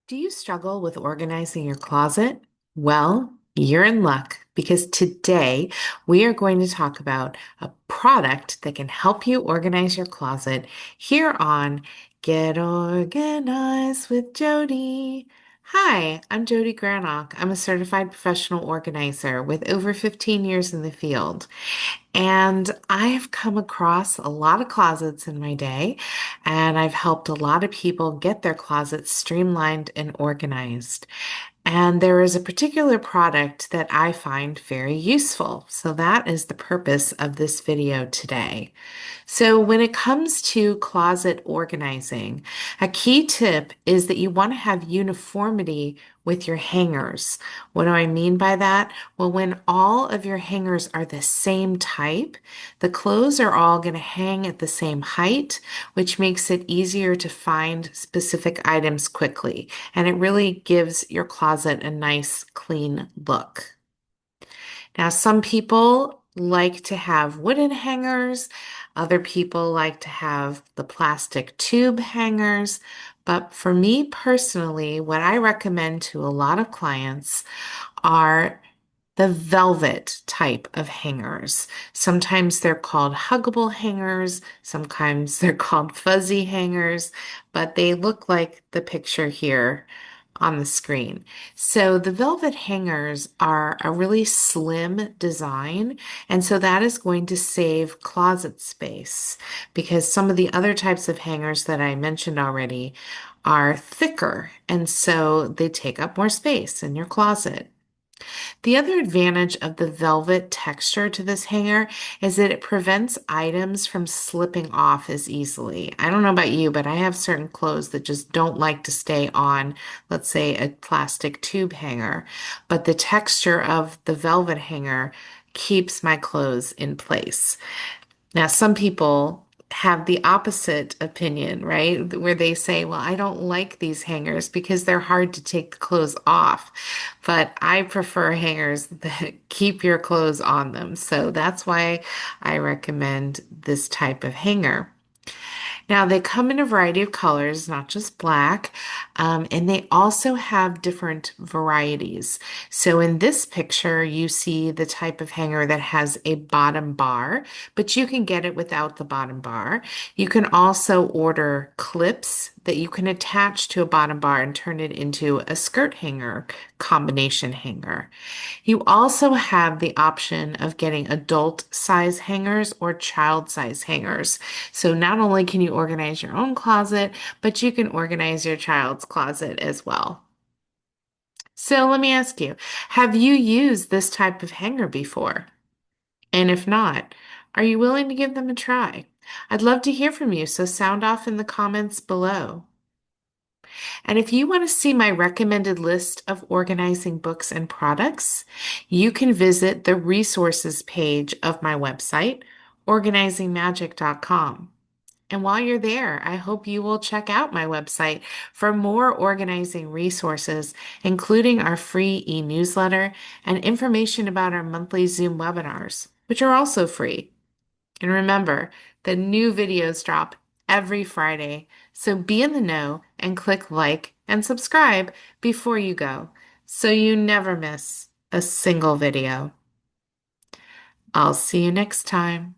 Do you struggle with organizing your closet? Well, you're in luck because today we are going to talk about a product that can help you organize your closet here on Get Organized with Jodi. Hi, I'm Jodi Granok. I'm a certified professional organizer with over 15 years in the field. And I've come across a lot of closets in my day, and I've helped a lot of people get their closets streamlined and organized. And there is a particular product that I find very useful. So that is the purpose of this video today. So, when it comes to closet organizing, a key tip is that you want to have uniformity with your hangers. What do I mean by that? Well, when all of your hangers are the same type, the clothes are all going to hang at the same height, which makes it easier to find specific items quickly. And it really gives your closet a nice, clean look. Now, some people like to have wooden hangers, other people like to have the plastic tube hangers. But for me personally, what I recommend to a lot of clients are the velvet type of hangers. Sometimes they're called huggable hangers, sometimes they're called fuzzy hangers, but they look like the picture here on the screen. So the velvet hangers are a really slim design, and so that is going to save closet space because some of the other types of hangers that I mentioned already are thicker, and so they take up more space in your closet. The other advantage of the velvet texture to this hanger is that it prevents items from slipping off as easily. I don't know about you, but I have certain clothes that just don't like to stay on, let's say, a plastic tube hanger. But the texture of the velvet hanger keeps my clothes in place. Now, some people have the opposite opinion, right? Where they say, well, I don't like these hangers because they're hard to take the clothes off. But I prefer hangers that keep your clothes on them. So that's why I recommend this type of hanger. Now, they come in a variety of colors, not just black, and they also have different varieties. So, in this picture, you see the type of hanger that has a bottom bar, but you can get it without the bottom bar. You can also order clips that you can attach to a bottom bar and turn it into a skirt hanger, combination hanger. You also have the option of getting adult size hangers or child size hangers. So not only can you organize your own closet, but you can organize your child's closet as well. So let me ask you, have you used this type of hanger before? And if not, are you willing to give them a try? I'd love to hear from you, so sound off in the comments below. And if you want to see my recommended list of organizing books and products, you can visit the resources page of my website, organizingmagic.com. And while you're there, I hope you will check out my website for more organizing resources, including our free e-newsletter and information about our monthly Zoom webinars, which are also free. And remember, the new videos drop every Friday, so be in the know and click like and subscribe before you go so you never miss a single video. I'll see you next time.